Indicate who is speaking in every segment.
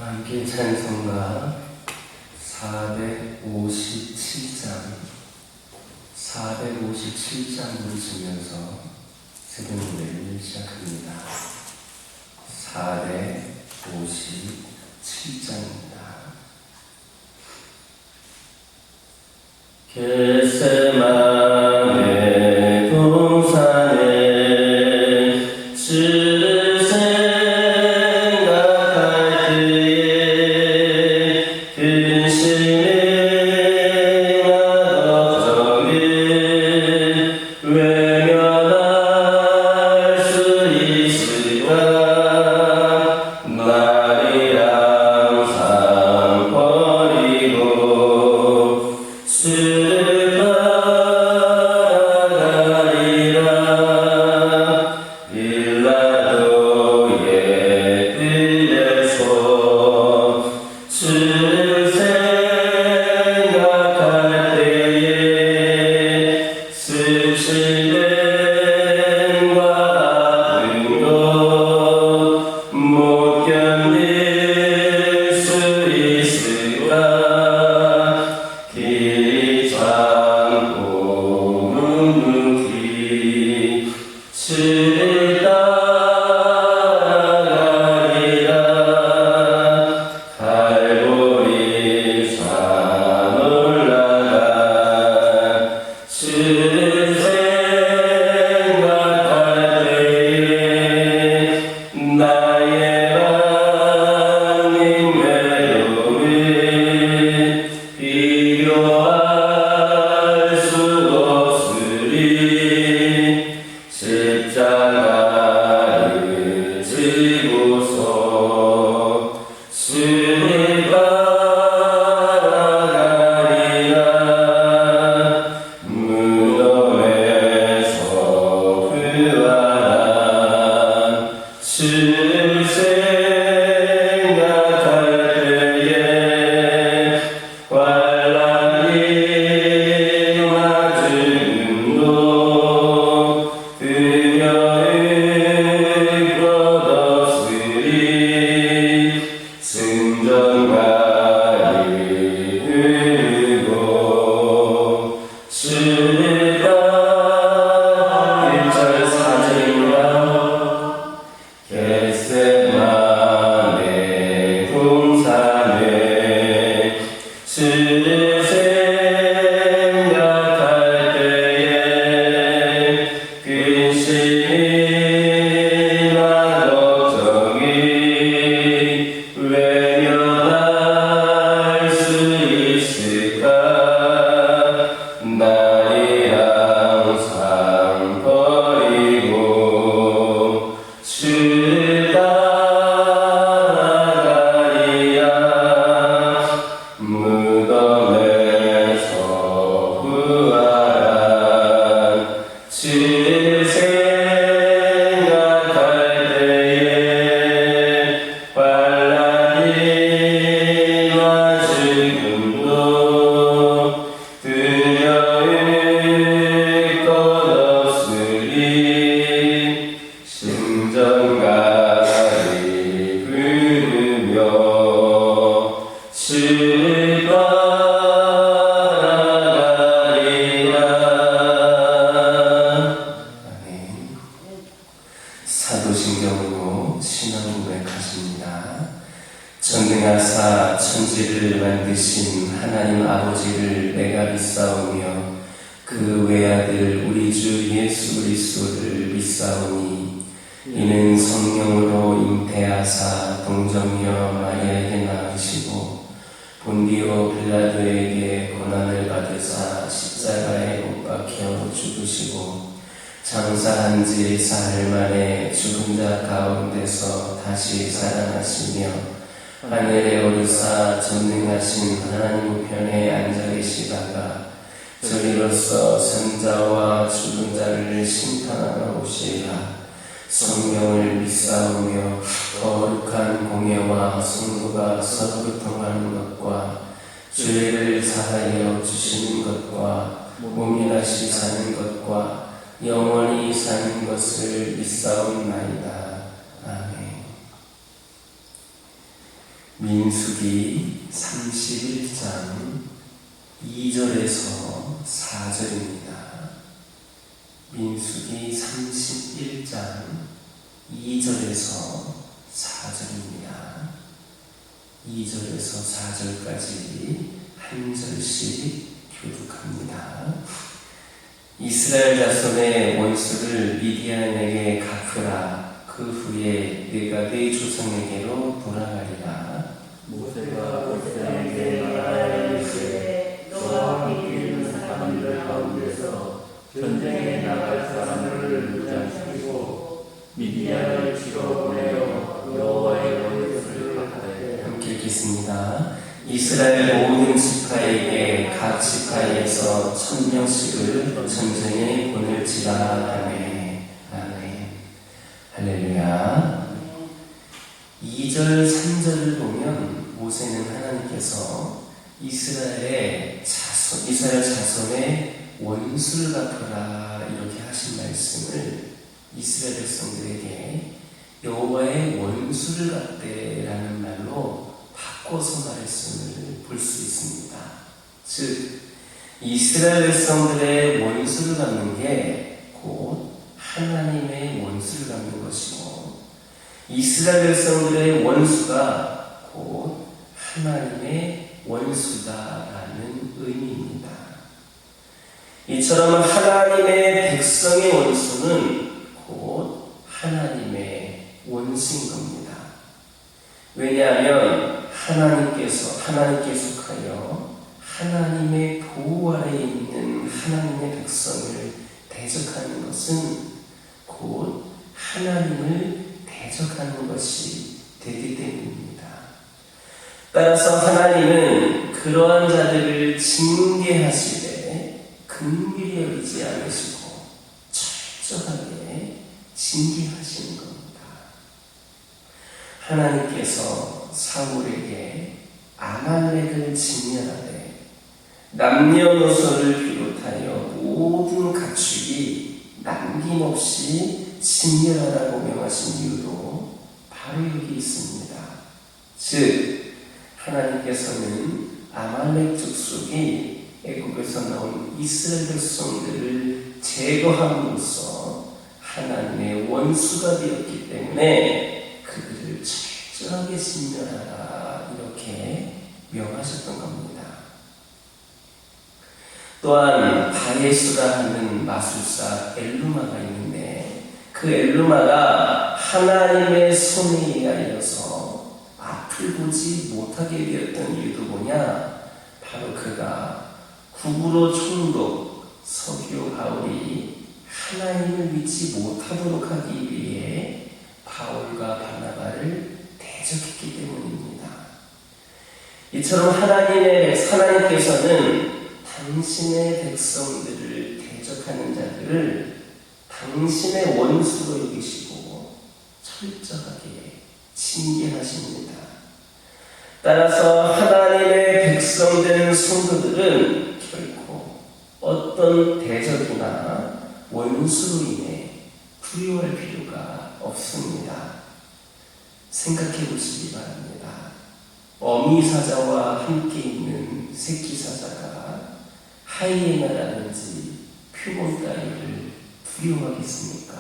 Speaker 1: 함께 찬송가 457장 부르시면서 새벽 노래를 시작합니다. 457장입니다. 겟세마네 동산에 주를 생각할 때에 근심이나 걱정이 외면할 수 있을까? 날이 항상 버리고 주를 따라가리라. 일라도의 뜻에서 주를 생각할 때에 수치됨과 아픔도 못 견딜 수 있을까? 길이 참고 묵묵히 주를 따라가리라. 갈보리 산 올라가 주를 생각할 때에 나의 하나님 외로움을 비교할 수 없으리. 십자가를 지고서 주를 따라가리라. 무덤에서 부활한 주를 생각할 때에 환난이나 죽음도 두려울 것 없으리. 승전가를 들고 주를 따라 1절 4절입니다. 겟세마네 동산에 주를 생각할 때에 근심이나 걱정이 외면할 수 있을까? 날이 항상 버리고 주를 따라가리라. 무덤에서 부활한 주를 생각할 때에 환난이나 죽음도 두려울 것 없으리. 심정가를 부르며 주를 따라가리라. 아멘. 사도신경으로 신앙 고백하십니다. 전능하사 천지를 만드신 하나님 아버지를 내가 믿사오며 그 외아들 우리 주 예수 그리스도를 믿사오니 이는 성령으로 잉태하사 동정녀 마리아에게 낳으시고 본디오 빌라도에게 고난을 받으사 십자가에 못 박혀 죽으시고 장사한 지 사흘 만에 죽은 자 가운데서 다시 살아나시며 하늘에 오르사 전능하신 하나님 우편에 앉아 계시다가 저리로서 선자와 죽은 자를 심판하러 오시리라. 성경을 믿사오며 거룩한 공예와 성도가 서로 교통하는 것과 죄를 사하여 주시는 것과 몸이 다시 사는 것과 영원히 사는 것을 믿사옵나이다. 아멘. 민수기 31장 2절에서 4절입니다. 민수기 31장 2절에서 4절입니다. 2절에서 4절까지 한 절씩 교독합니다. 이스라엘 자손의 원수를 미디안에게 갚으라. 그 후에 내가 네 조상에게로 돌아가리라.
Speaker 2: 모세가 백성에게 말하였으되 너와 함께 있는 사람들 가운데서 전쟁에 나갈 사람들을 무장시키고 미디안을 치러 보내어 여호와의 원수를 갚으라.
Speaker 1: 함께 읽겠습니다. 이스라엘 모든 지파에게 각 지파에서 1000명씩을 전쟁에 보낼지라. 아멘. 아멘. 할렐루야. 2절, 3절을 보면 모세는 하나님께서 이스라엘 자손의 원수를 갚으라 이렇게 하신 말씀을 이스라엘 백성들에게 여호와의 원수를 갚되라는 말로 바꿔서 말씀을 볼 수 있습니다. 즉 이스라엘 백성들의 원수를 갚는 게 곧 하나님의 원수를 갚는 것이고 이스라엘 백성들의 원수가 곧 하나님의 원수다라는 의미입니다. 이처럼 하나님의 백성의 원수는 곧 하나님의 원수인 겁니다. 왜냐하면 하나님께 속하여 하나님의 보호 아래에 있는 하나님의 백성을 대적하는 것은 곧 하나님을 대적하는 것이 되기 때문입니다. 따라서 하나님은 그러한 자들을 징계하시되 긍휼히 여기지 않으시고 철저하게 징계하시는 겁니다. 하나님께서 사울에게 아말렉을 진멸하되 남녀노소를 비롯하여 모든 가축이 남김없이 진멸하라고 명하신 이유도 바로 여기 있습니다. 즉 하나님께서는 아말렉 족속이 애국에서 나온 이스라엘 백성들을 제거함으로써 하나님의 원수가 되었기 때문에 그들을 철저하게 진멸하라 이렇게 명하셨던 겁니다. 또한 바예수라 하는 마술사 엘루마가 있는데 그 엘루마가 하나님의 손에 의하여서 앞을 보지 못하게 되었던 이유도 뭐냐? 바로 그가 구브로 총독 서기오 바울이 하나님을 믿지 못하도록 하기 위해 바울과 바나바를 대적했기 때문입니다. 이처럼 하나님께서는 당신의 백성들을 대적하는 자들을 당신의 원수로 여기시고 철저하게 징계하십니다. 따라서 하나님의 백성된 성도들은 결코 어떤 대적이나 원수로 인해 두려워할 필요가 없습니다. 생각해 보시기 바랍니다. 어미사자와 함께 있는 새끼사자가 하이에나라든지 표범따위를 두려워하겠습니까?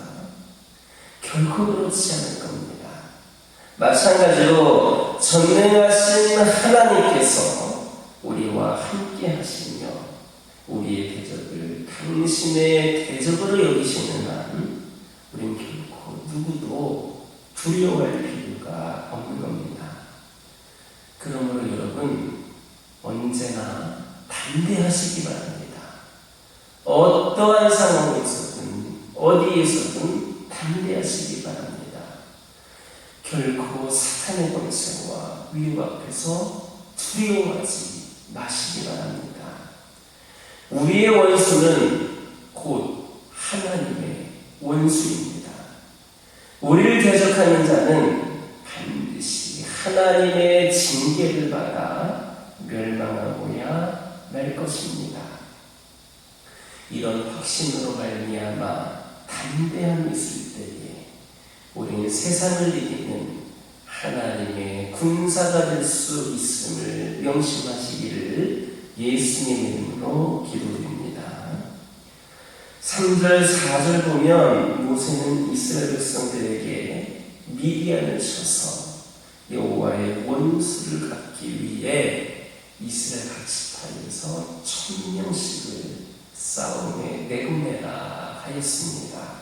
Speaker 1: 결코 그렇지 않을 겁니다. 마찬가지로 전능하신 하나님께서 우리와 함께 하시며 우리의 대적을 당신의 대적으로 여기시는 한 우린 결코 누구도 두려워할 필요가 없는 겁니다. 그러므로 여러분 언제나 담대하시기 바랍니다. 어떠한 상황에서든 어디에서든 담대하시기 바랍니다. 결코 사탄의 권세와 위협 앞에서 두려워하지 마시기 바랍니다. 우리의 원수는 곧 하나님의 원수입니다. 우리를 대적하는 자는 반드시 하나님의 징계를 받아 멸망하고야 말 것입니다. 이런 확신으로 말미암아 담대함이 있을 때에 우리는 세상을 이기는 하나님의 군사가 될 수 있음을 명심하시기를 예수님의 이름으로 기도드립니다. 3절 4절 보면 모세는 이스라엘 백성들에게 미디안을 쳐서 여호와의 원수를 갚기 위해 이스라엘 각 지파에서 1000명씩을 싸움에 내보내라 하였습니다.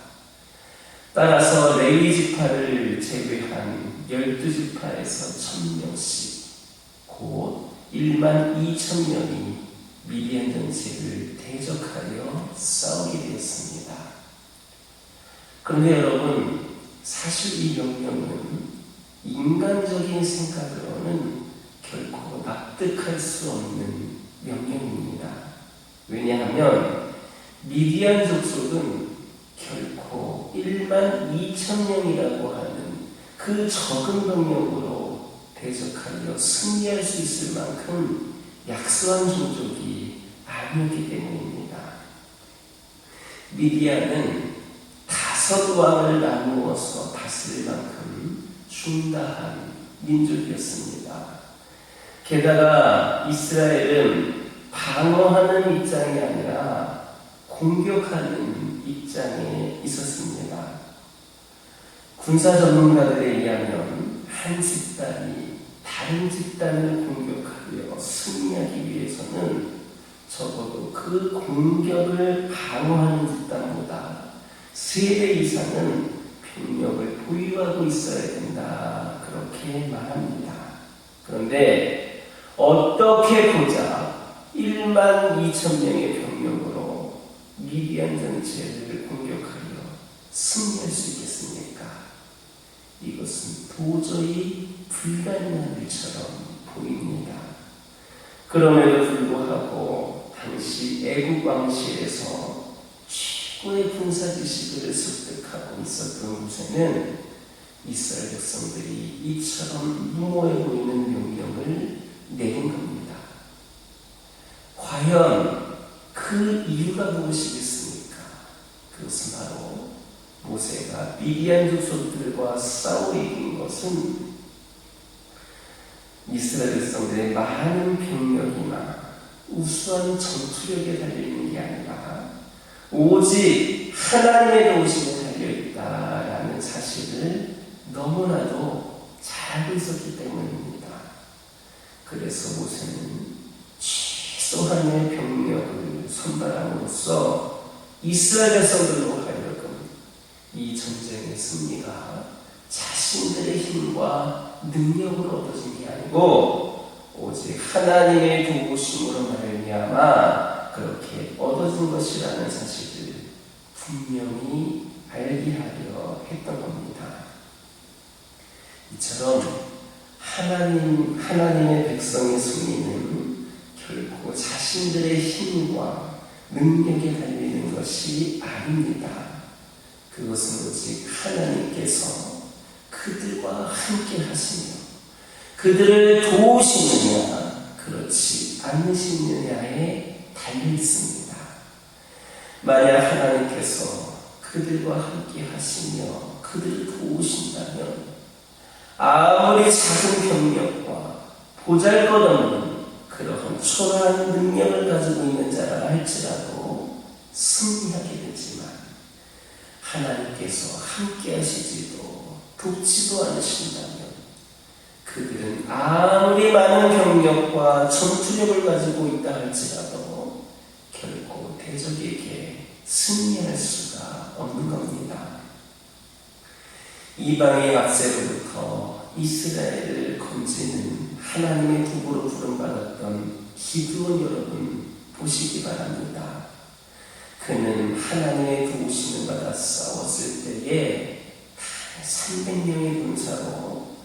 Speaker 1: 따라서 레위 지파를 제외한 12지파에서 1000명씩 곧 12,000명이 미디안 전체를 대적하여 싸우게 되었습니다. 그런데 여러분, 사실 이 명령은 인간적인 생각으로는 결코 납득할 수 없는 명령입니다. 왜냐하면 미디안 족속은 결코 12,000명이라고 하는 그 적은 병력으로 대적하여 승리할 수 있을 만큼 약소한 종족이 아니었기 때문입니다. 미디안은 5왕을 나누어서 다스릴 만큼 중다한 민족이었습니다. 게다가 이스라엘은 방어하는 입장이 아니라 공격하는 입장에 있었습니다. 군사 전문가들에 의하면 한 집단이 다른 집단을 공격하여 승리하기 위해서는 적어도 그 공격을 방어하는 집단보다 3배 이상은 병력을 보유하고 있어야 된다, 그렇게 말합니다. 그런데 어떻게 보자 12,000명의 병력으로 미디안 전체를 공격하여 승리할 수 있겠습니까? 이것은 도저히 불가능한 일처럼 보입니다. 그럼에도 불구하고 당시 애국 왕실에서 최고의 군사 지식을 습득하고 있었던 모세는 이스라엘 백성들이 이처럼 무모해 보이는 명령을 내린 겁니다. 과연 그 이유가 무엇이겠습니까? 그것은 바로 모세가 미디안 족속들과 싸워 이긴 것은 이스라엘 백성들의 많은 병력이나 우수한 전투력에 달려있는 게 아니라 오직 하나님의 도우심에 달려있다라는 사실을 너무나도 잘 알고 있었기 때문입니다. 그래서 모세는 최소한의 병력을 선발함으로써 이스라엘 백성들로 하여금 이 전쟁의 승리가 자신들의 힘과 능력으로 얻어진 게 아니고 오직 하나님의 도우심으로 말미암아 그렇게 얻어진 것이라는 사실을 분명히 알게 하려 했던 겁니다. 이처럼 하나님의 백성의 승리는 결코 자신들의 힘과 능력에 달리는 것이 아닙니다. 그것은 오직 하나님께서 그들과 함께 하시며 그들을 도우시느냐 그렇지 않으시느냐에 달려 있습니다. 만약 하나님께서 그들과 함께 하시며 그들을 도우신다면 아무리 작은 병력과 보잘것없는 그러한 초라한 능력을 가지고 있는 자라 할지라도 승리하게 되지만 하나님께서 함께 하시지도 돕지도 않으신다면 그들은 아무리 많은 병력과 전투력을 가지고 있다 할지라도 결코 대적에게 승리할 수가 없는 겁니다. 이방의 압세로부터 이스라엘을 건지는 하나님의 도구로 부름받았던 기드온 여러분 보시기 바랍니다. 그는 하나님의 도우심을 받아 싸웠을 때에 300명의 군사로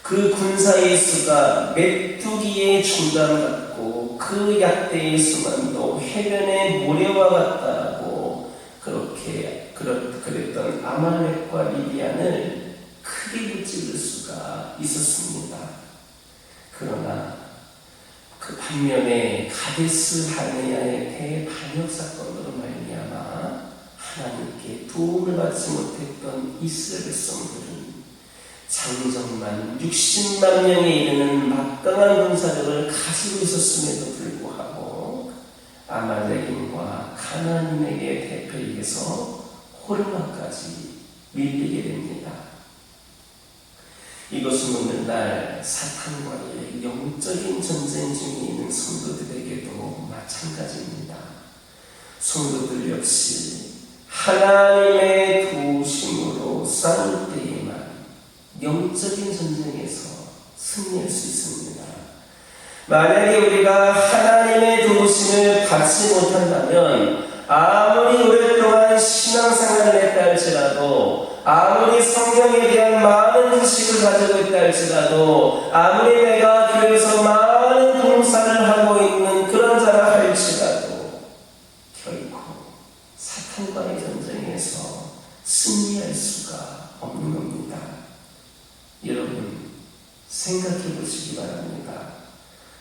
Speaker 1: 그 군사의 수가 메뚜기의 중단 같고 그 약대의 수만도 해변의 모래와 같다라고 그랬던 아말렉과 미디안을 크게 무찌를 수가 있었습니다. 그러나 그 반면에 가데스 바네아의 대반역 사건으로 말미암아 하나님께 도움을 받지 못했던 이스라엘 백성들은 장정만 60만 명에 이르는 막강한 군사력을 가지고 있었음에도 불구하고 아말렉인과 가나안인에게 대표에게서 호르마까지 밀리게 됩니다. 이것은 오늘날 사탄과의 영적인 전쟁 중에 있는 성도들에게도 마찬가지입니다. 성도들 역시 하나님의 도우심으로 싸울 때에만 영적인 전쟁에서 승리할 수 있습니다. 만약에 우리가 하나님의 도우심을 받지 못한다면 아무리 오랫동안 신앙생활을 했다 할지라도, 아무리 성경에 대한 많은 지식을 가지고 있다 할지라도, 아무리 내가 교회에서 많은 봉사를 하고 있는 그런 자라 할지라도 결코 사탄과의 전쟁에서 승리할 수가 없는 겁니다. 여러분 생각해 보시기 바랍니다.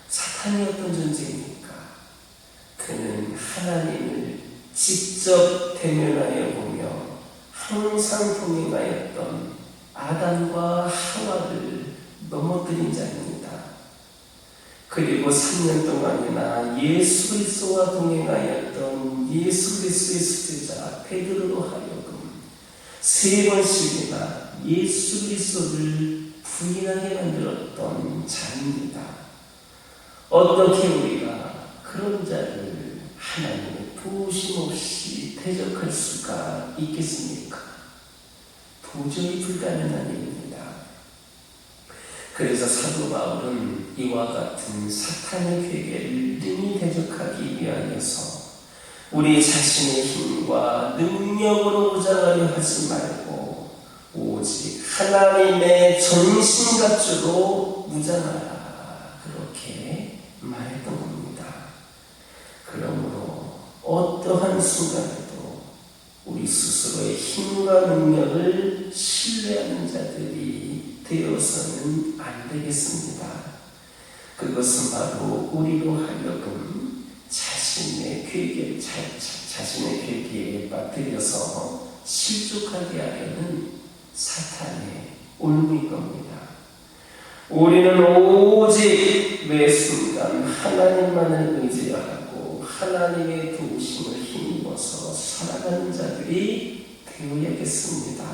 Speaker 1: 사탄이 어떤 존재입니까? 그는 하나님을 직접 대면하여 보며 항상 동행하였던 아담과 하와를 넘어뜨린 자입니다. 그리고 3년 동안이나 예수 그리스도와 동행하였던 예수 그리스도의 수제자 베드로로 하여금 3번씩이나 예수 그리스도를 부인하게 만들었던 자입니다. 어떻게 우리가 그런 자를 하나님의 도우심 없이 대적할 수가 있겠습니까? 도저히 불가능한 일입니다. 그래서 사도 바울은 이와 같은 사탄의 괴계를 능히 대적하기 위하여서 우리 자신의 힘과 능력으로 무장하려 하지 말고 오직 하나님의 전신갑주로 무장하라, 그렇게 말했던 겁니다. 그러므로 어떠한 순간에도 우리 스스로의 힘과 능력을 신뢰하는 자들이 되어서는 안 되겠습니다. 그것은 바로 우리로 하여금 자신의 괴계에 빠뜨려서 실족하게 하려는 사탄의 올무인 겁니다. 우리는 오직 매 순간 하나님만을 의지하고 하나님의 도우심을 힘입어서 살아가는 자들이 되어야겠습니다.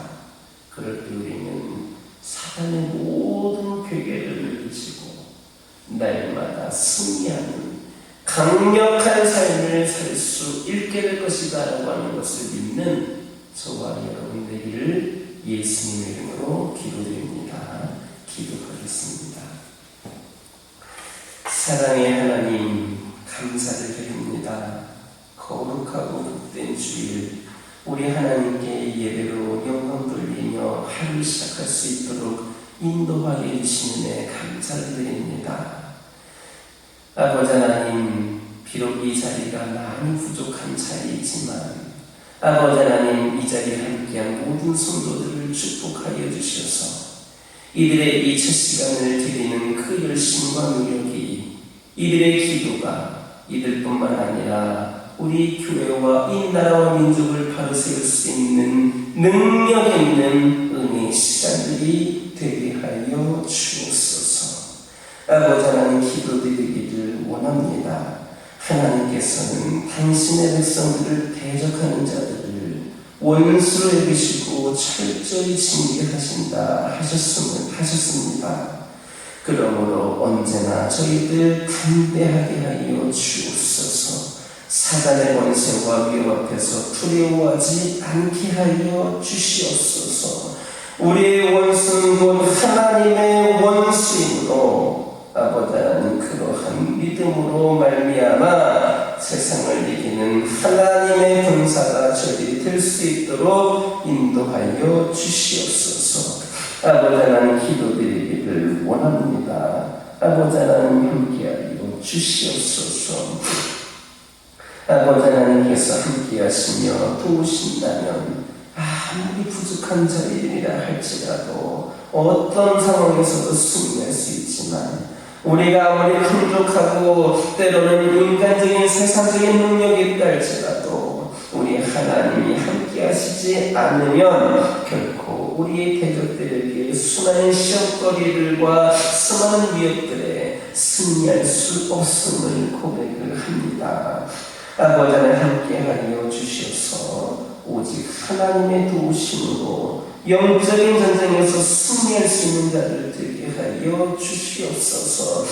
Speaker 1: 그럴 때 우리는 사단의 모든 괴계를 이기고 날마다 승리하는 강력한 삶을 살 수 있게 될 것이다 라고 하는 것을 믿는 저와 여러분 되기를 예수님의 이름으로 기도드립니다. 기도하겠습니다. 사랑의 하나님, 감사를 드립니다. 거룩하고 복된 주일 우리 하나님께 예배로 영광 돌리며 하루 시작할 수 있도록 인도하게 해주시는 데 감사를 드립니다. 아버지 하나님, 비록 이 자리가 많이 부족한 자리이지만 아버지 하나님, 이 자리에 함께한 모든 성도들을 축복하여 주셔서 이들의 이 첫 시간을 드리는 그 열심과 노력이, 이들의 기도가 이들뿐만 아니라 우리 교회와 이 나라와 민족을 바로 세울 수 있는 능력 있는 은혜의 시간들이 되게 하여 주옵소서. 아버지 하나님, 기도드리기를 원합니다. 하나님께서는 당신의 백성들을 대적하는 자들을 원수로 여기시고 철저히 징계하신다 하셨습니다. 그러므로 언제나 저희들 담대하게 하여 주옵소서. 사단의 권세와 위험 앞에서 두려워하지 않게 하여 주시옵소서. 우리의 원수는 곧 하나님의 원수이므로 아버지 하나님, 그러한 믿음으로 말미암아 세상을 이기는 하나님의 군사가 저희들이 될 수 있도록 인도하여 주시옵소서. 아버지 하나님, 기도드리기를 원합니다. 아버지 하나님, 함께하여 주시옵소서. 아버지 하나님께서 함께하시며 도우신다면 아무리 부족한 저희들이라 할지라도 어떤 상황에서도 승리할 수 있지만, 우리가 아무리 풍족하고 때로는 인간적인 세상적인 능력이 있다 할지라도 우리 하나님이 함께 하시지 않으면 결코 우리의 대적들에게 수많은 시험거리들과 수많은 위협들에 승리할 수 없음을 고백을 합니다. 아버지를 함께하여 주시옵소서. 오직 하나님의 도우심으로 영적인 전쟁에서 승리할 수 있는 자를 되게 하여 주시옵소서.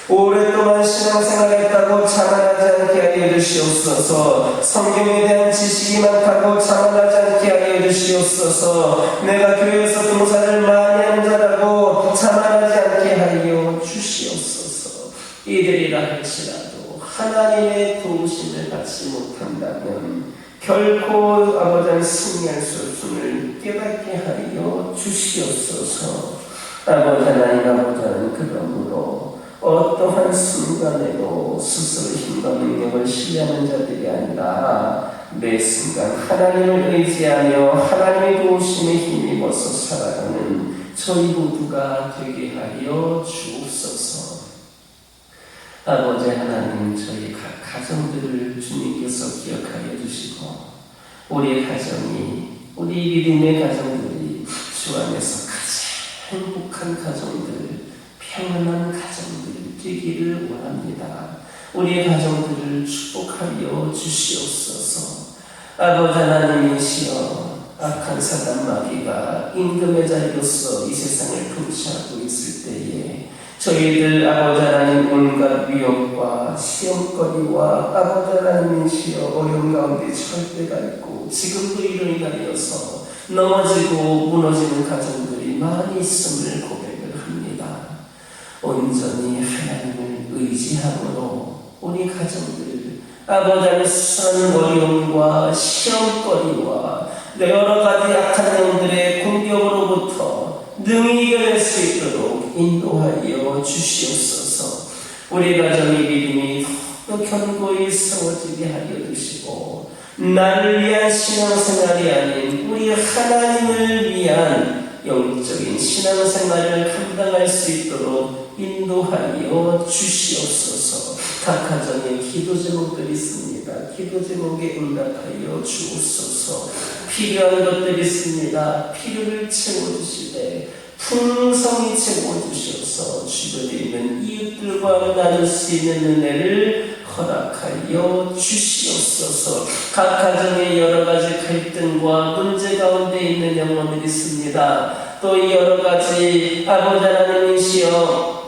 Speaker 1: 오랫동안 신앙생활했다고 자만하지 않게 하여 주시옵소서. 성경에 대한 지식이 많다고 자만하지 않게 하여 주시옵소서. 내가 교회에서 봉사를 많이 하는 자라고 자만하지 않게 하여 주시옵소서. 이들이라 할지라도 하나님의 도우심을 받지 못한다면 결코 아버지는 승리할 수 없음을 깨닫게 하여 주시옵소서. 아버지 하나님, 아버지는 그러므로 어떠한 순간에도 스스로 힘과 능력을 신뢰하는 자들이 아니라 매 순간 하나님을 의지하며 하나님의 도우심에 힘입어서 살아가는 저희 모두가 되게 하여 주옵소서. 아버지 하나님, 저희 각 가정들을 주님께서 기억하여 주시고 우리의 가정이, 우리 믿음의 가정들이 주 안에서 가장 행복한 가정들, 평안한 가정들 되기를 원합니다. 우리의 가정들을 축복하여 주시옵소서. 아버지 하나님이시여, 악한 사단 마귀가 임금의 자리로서 이 세상을 통치하고 있을 때에 저희들 아버지 하나님 온갖 위협과 시험거리와 아버지 하나님이시여 어려운 가운데 처할 때가 있고 지금도 이로 인하여서 넘어지고 무너지는 가정들이 많이 있음을 고백을 합니다. 온전히 하나님을 의지함으로 우리 가정들 아버지 하나님 수많은 어려움과 시험거리와 여러 가지 악한 영들의 공격으로부터 능히 이겨낼 수 있도록 인도하여 주시옵소서. 우리 가정의 믿음이 더 견고히 세워지게 하여 주시고 나를 위한 신앙생활이 아닌 우리 하나님을 위한 영적인 신앙생활을 감당할 수 있도록 인도하여 주시옵소서. 각 가정에 기도 제목들이 있습니다. 기도 제목에 응답하여 주옵소서. 필요한 것들이 있습니다. 필요를 채워주시되 풍성히 채워주셔서 주변에 있는 이웃들과 나눌 수 있는 은혜를 허락하여 주시옵소서. 각 가정에 여러 가지 갈등과 문제 가운데 있는 영혼들이 있습니다. 또 이 여러 가지 아버지 하나님이시여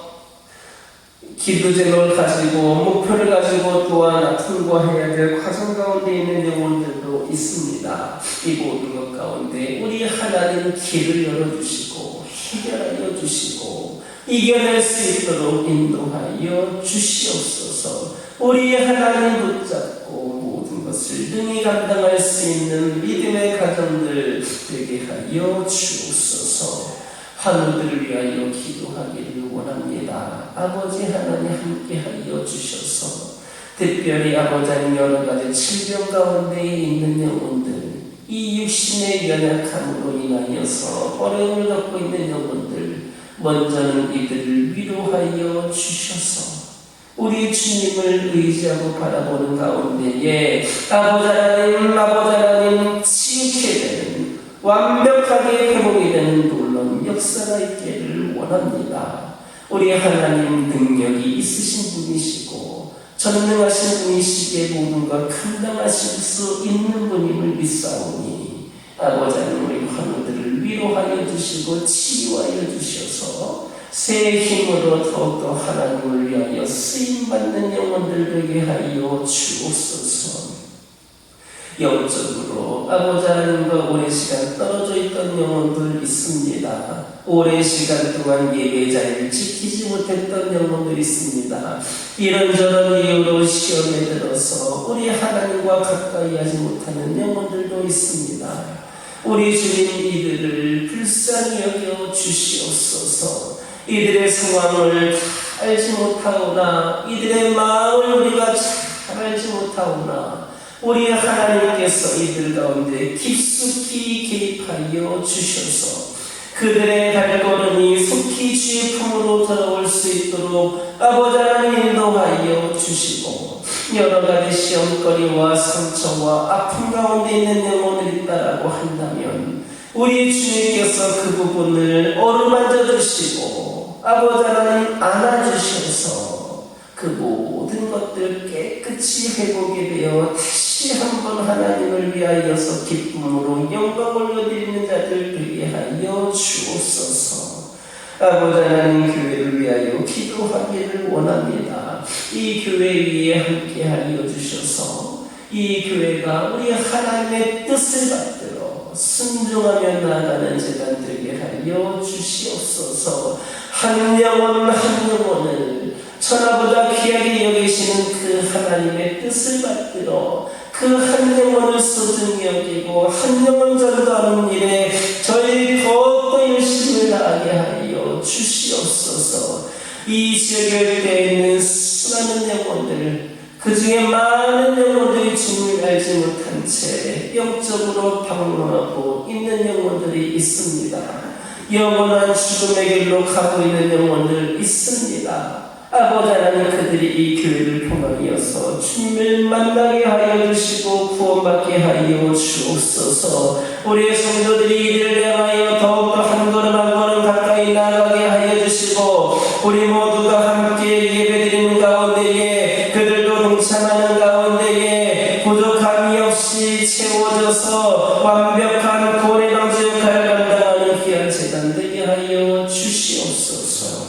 Speaker 1: 기도 제목을 가지고 목표를 가지고 또한 통과해야 될 과정 가운데 있는 영혼들도 있습니다. 이 모든 것 가운데 우리 하나님 길을 열어주시고 해결하여 주시고 이겨낼 수 있도록 인도하여 주시옵소서. 우리 하나님 붙잡고 모든 것을 능히 감당할 수 있는 믿음의 가정들 되게 하여 주옵소서. 환우들을 위하여 기도하기를 원합니다. 아버지 하나님 함께하여 주셔서 특별히 아버지 하나님 여러 가지 질병 가운데 있는 영혼들, 이 육신의 연약함으로 인하여서 어려움을 갖고 있는 영혼들, 먼저는 이들을 위로하여 주셔서 우리 주님을 의지하고 바라보는 가운데에 아버지 하나님 치유케 되는 완벽하게 회복이 되는 놀라운 역사가 있기를 원합니다. 우리 하나님 능력이 있으신 분이시고 전능하신 분이시기에 모든 걸 감당하실 수 있는 분임을 믿사오니 아버지 하나님 우리 환우들을 위로하여 주시고 치유하여 주셔서 새 힘으로 더욱더 하나님을 위하여 쓰임받는 영혼들 되게 하여 주옵소서. 영적으로 아버지 하나님과 오랜 시간 떨어져 있던 영혼들 있습니다. 오랜 시간 동안 예배 자리를 지키지 못했던 영혼들이 있습니다. 이런저런 이유로 시험에 들어서 우리 하나님과 가까이 하지 못하는 영혼들도 있습니다. 우리 주님 이들을 불쌍히 여겨 주시옵소서. 이들의 상황을 알지 못하오나 이들의 마음을 우리가 잘 알지 못하오나 우리 하나님께서 이들 가운데 깊숙이 개입하여 주셔서 그들의 발걸음이 속히 주의 품으로 돌아올 수 있도록 아버지 하나님 인도하여 주시고 여러 가지 시험거리와 상처와 아픔 가운데 있는 영혼들이 있다라고 한다면 우리 주님께서 그 부분을 어루만져 주시고 아버지 하나님 안아주셔서 그 모든 것들 깨끗이 회복이 되어 다시 한번 하나님을 위하여서 기쁨으로 영광을 올려드리는 자들 되게 하여 주옵소서. 아버지 하나님 교회를 위하여 기도하기를 원합니다. 이 교회 위에 함께 하여 주셔서 이 교회가 우리 하나님의 뜻을 받들어 순종하며 나아가는 재단 되게 하여 주시옵소서. 한 영혼 한 영혼을 천하보다 귀하게 여기시는 그 하나님의 뜻을 받들어 그 한 영혼을 소중히 여기고 한 영혼 전도하는 일에 저희 더욱더 열심을 다하게 하여 주시옵소서. 이 지역에 되어 있는 수많은 영혼들, 그 중에 많은 영혼들이 주님을 알지 못한 채 영적으로 방황하고 있는 영혼들이 있습니다. 영원한 죽음의 길로 가고 있는 영혼들 있습니다. 아버지 하나님, 그들이 이 교회를 통하여서 주님을 만나게 하여 주시고 구원받게 하여 주옵소서. 우리의 성도들이 이들을 향하여 더욱더 한 걸음 한 걸음 가까이 나아가게 하여 주시고 우리 모두가 함께 예배드리는 가운데에 그들도 동참하는 가운데에 부족함이 없이 채워져서 완벽한 고래방지 역할을 감당하는 귀한 재단 되게 하여 주시옵소서.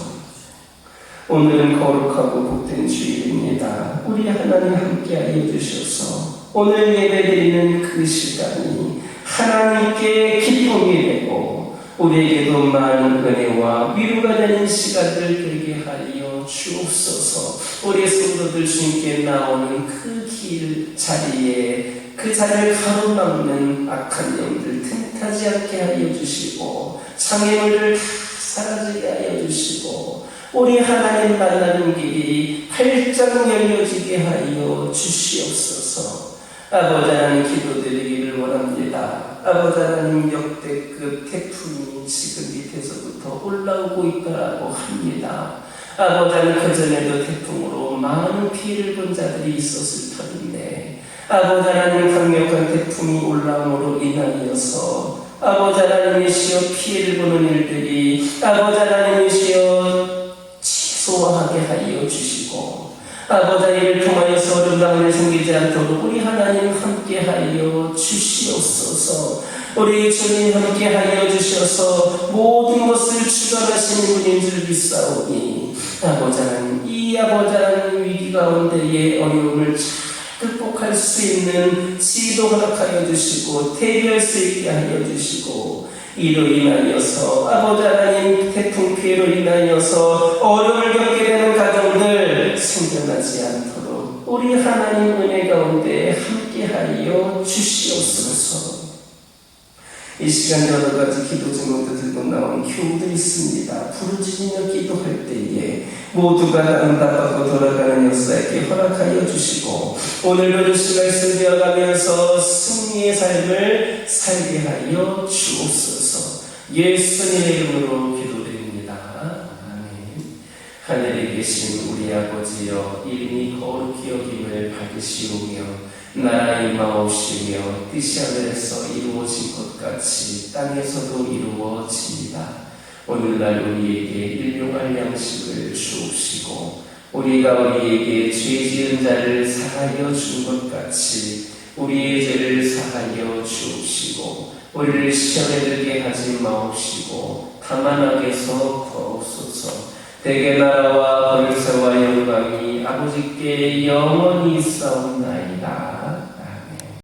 Speaker 1: 오늘은 거룩하고 복된 주일입니다. 우리 하나님 함께하여 주셔서 오늘 예배드리는 그 시간이 하나님께 기쁨이 되고 우리에게도 많은 은혜와 위로가 되는 시간들 되게 하여 주옵소서. 우리 성도들 주님께 나오는 그 길 자리에 그 자리를 가로막는 악한 영들 틈타지 않게 하여 주시고 장애물을 다 사라지게 하여 주시고 우리 하나님 만나는 길이 활짝 열려지게 하여 주시옵소서. 아버지 하나님, 기도드리기를 원합니다. 아버지 하나님, 역대급 태풍이 지금 밑에서부터 올라오고 있다고 합니다. 아버지 하나님, 그전에도 태풍으로 많은 피해를 본 자들이 있었을 터인데 아버지 하나님, 강력한 태풍이 올라옴으로 인하여서 아버지 하나님이시여 피해를 보는 일들이 아버지 하나님이시여 소화하게 하여 주시고 아버지 이를 통하여서 어려운 일이 생기지 않도록 우리 하나님 함께 하여 주시옵소서. 우리 주님 함께 하여 주셔서 모든 것을 주관하시는 분인 줄 믿사오니 아버지 하나님, 이 아버지 하나님 위기 가운데의 어려움을 잘 극복할 수 있는 지도 허락하여 주시고 대비할 수 있게 하여 주시고 이로 인하여서 아버지 하나님 태풍 피해로 인하여서 어려움을 겪게 되는 가정들 생겨나지 않도록 우리 하나님 은혜 가운데 함께하여 주시옵소서. 이 시간 여러 가지 기도 제목들 들고 나온 교우들이 있습니다. 부르짖으며 기도할 때에 모두가 응답받고 돌아가는 역사에게 허락하여 주시고 오늘도 주신 말씀 되어가면서 승리의 삶을 살게 하여 주옵소서. 예수님의 이름으로 기도드립니다. 아멘. 하늘에 계신 우리 아버지여, 이름이 거룩히 여김을 받으시오며 나라 임하옵시며 뜻이 하늘에서 이루어진 것 같이 땅에서도 이루어집니다. 오늘날 우리에게 일용할 양식을 주옵시고 우리가 우리에게 죄 지은 자를 사하여 준 것 같이 우리의 죄를 사하여 주옵시고 우리를 시험에 들게 하지 마옵시고 다만 악에서 구하옵소서. 대개 나라와 권세와 영광이 아버지께 영원히 있사옵나이다.